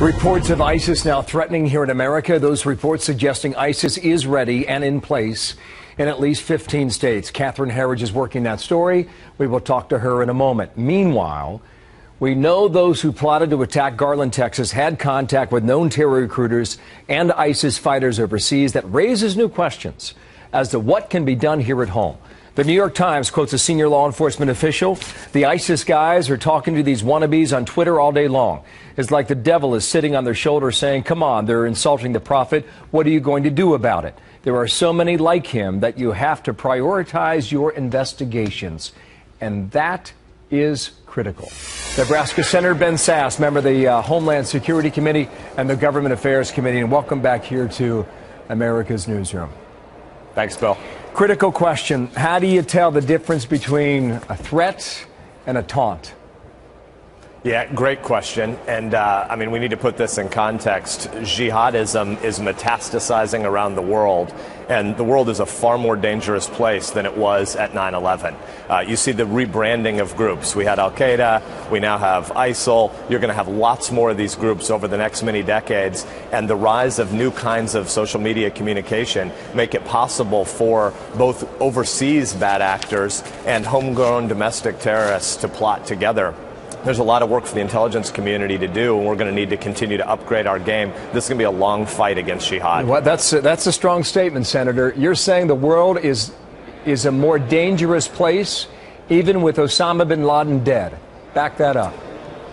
Reports of ISIS now threatening here in America. Those reports suggesting ISIS is ready and in place in at least 15 states. Catherine Herridge is working that story. We will talk to her in a moment. Meanwhile, we know those who plotted to attack Garland, Texas, had contact with known terror recruiters and ISIS fighters overseas. That raises new questions as to what can be done here at home. The New York Times quotes a senior law enforcement official. The ISIS guys are talking to these wannabes on Twitter all day long. It's like the devil is sitting on their shoulder saying, come on, they're insulting the prophet. What are you going to do about it? There are so many like him that you have to prioritize your investigations. And that is critical. Nebraska Senator Ben Sasse, member of the Homeland Security Committee and the Government Affairs Committee. And welcome back here to America's Newsroom. Thanks, Bill. Critical question. How do you tell the difference between a threat and a taunt? Yeah, great question. And I mean, we need to put this in context. Jihadism is metastasizing around the world, and the world is a far more dangerous place than it was at 9/11. You see the rebranding of groups. We had Al-Qaeda, we now have ISIL. You're going to have lots more of these groups over the next many decades, and the rise of new kinds of social media communication make it possible for both overseas bad actors and homegrown domestic terrorists to plot together. There's a lot of work for the intelligence community to do, and we're going to need to continue to upgrade our game. This is going to be a long fight against jihad. Well, that's a strong statement, Senator. You're saying the world is a more dangerous place, even with Osama bin Laden dead. Back that up.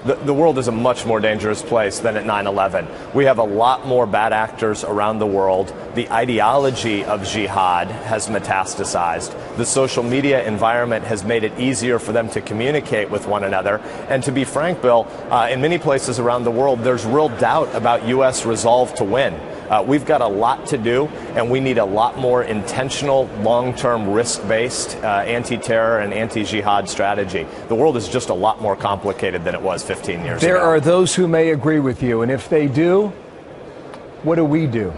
The world is a much more dangerous place than at 9/11. We have a lot more bad actors around the world. The ideology of jihad has metastasized. The social media environment has made it easier for them to communicate with one another. And to be frank, Bill, in many places around the world, there's real doubt about U.S. resolve to win. We've got a lot to do, and we need a lot more intentional, long-term, risk-based anti-terror and anti-jihad strategy. The world is just a lot more complicated than it was 15 years ago. There are those who may agree with you, and if they do, what do we do?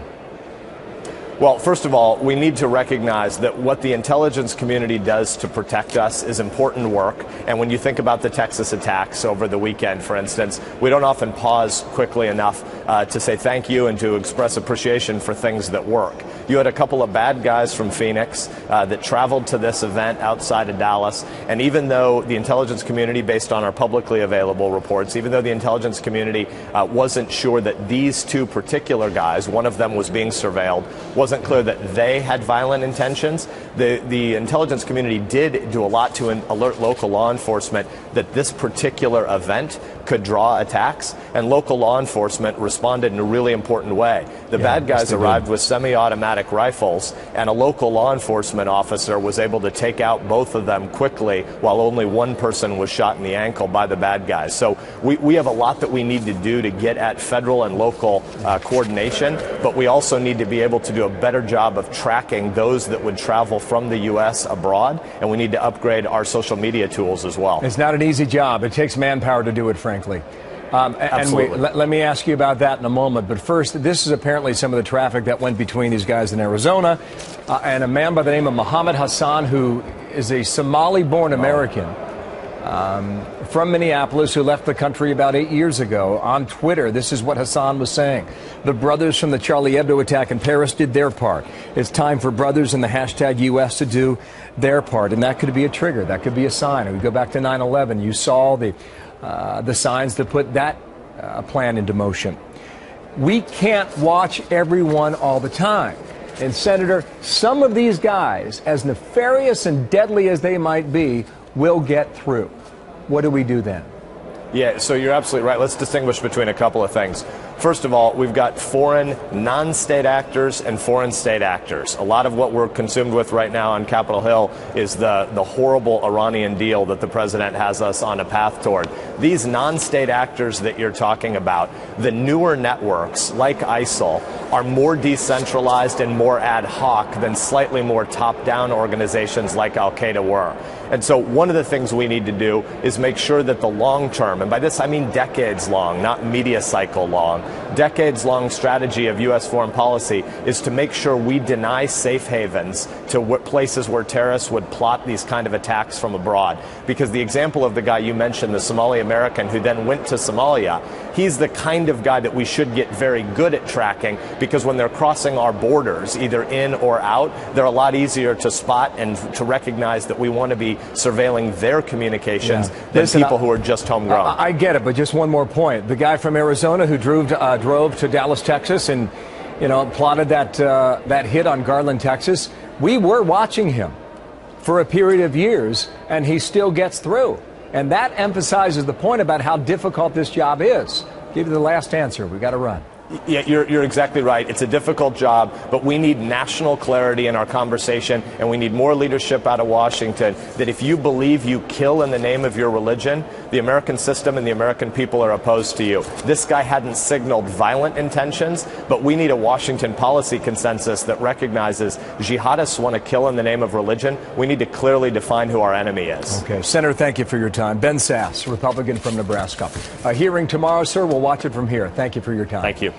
Well, first of all, we need to recognize that what the intelligence community does to protect us is important work. And when you think about the Texas attacks over the weekend, for instance, we don't often pause quickly enough to say thank you and to express appreciation for things that work. You had a couple of bad guys from Phoenix that traveled to this event outside of Dallas. And even though the intelligence community, based on our publicly available reports, even though the intelligence community wasn't sure that these two particular guys, one of them was being surveilled, wasn't clear that they had violent intentions, the intelligence community did do a lot to alert local law enforcement that this particular event could draw attacks, and local law enforcement responded in a really important way. The bad guys arrived with semi-automatic rifles, and a local law enforcement officer was able to take out both of them quickly while only one person was shot in the ankle by the bad guys. So we have a lot that we need to do to get at federal and local coordination, but we also need to be able to do a better job of tracking those that would travel from the U.S. abroad, and we need to upgrade our social media tools as well. It's not an easy job. It takes manpower to do it, frankly. Absolutely. Let me ask you about that in a moment. But first, this is apparently some of the traffic that went between these guys in Arizona and a man by the name of Mohammed Hassan, who is a Somali-born American from Minneapolis who left the country about 8 years ago. On Twitter, this is what Hassan was saying. The brothers from the Charlie Hebdo attack in Paris did their part. It's time for brothers in the hashtag U.S. to do their part. And that could be a trigger. That could be a sign. We go back to 9/11. You saw the signs that put that plan into motion. We can't watch everyone all the time. And, Senator, some of these guys, as nefarious and deadly as they might be, will get through. What do we do then? Yeah, so you're absolutely right. Let's distinguish between a couple of things. First of all, we've got foreign non-state actors and foreign state actors. A lot of what we're consumed with right now on Capitol Hill is the horrible Iranian deal that the president has us on a path toward. These non-state actors that you're talking about, the newer networks like ISIL, are more decentralized and more ad hoc than slightly more top-down organizations like Al-Qaeda were. And so one of the things we need to do is make sure that the long term, and by this I mean decades long, not media cycle long, decades-long strategy of U.S. foreign policy is to make sure we deny safe havens to places where terrorists would plot these kind of attacks from abroad. Because the example of the guy you mentioned, the Somali American who then went to Somalia, he's the kind of guy that we should get very good at tracking, because when they're crossing our borders, either in or out, they're a lot easier to spot and to recognize that we want to be surveilling their communications than people who are just homegrown. I get it, but just one more point. The guy from Arizona who drove to Dallas, Texas, and plotted that hit on Garland, Texas. We were watching him for a period of years, and he still gets through. And that emphasizes the point about how difficult this job is. Give you the last answer. We got to run. Yeah, you're exactly right. It's a difficult job, but we need national clarity in our conversation, and we need more leadership out of Washington that if you believe you kill in the name of your religion, the American system and the American people are opposed to you. This guy hadn't signaled violent intentions, but we need a Washington policy consensus that recognizes jihadists want to kill in the name of religion. We need to clearly define who our enemy is. Okay, Senator, thank you for your time. Ben Sasse, Republican from Nebraska. A hearing tomorrow, sir. We'll watch it from here. Thank you for your time. Thank you.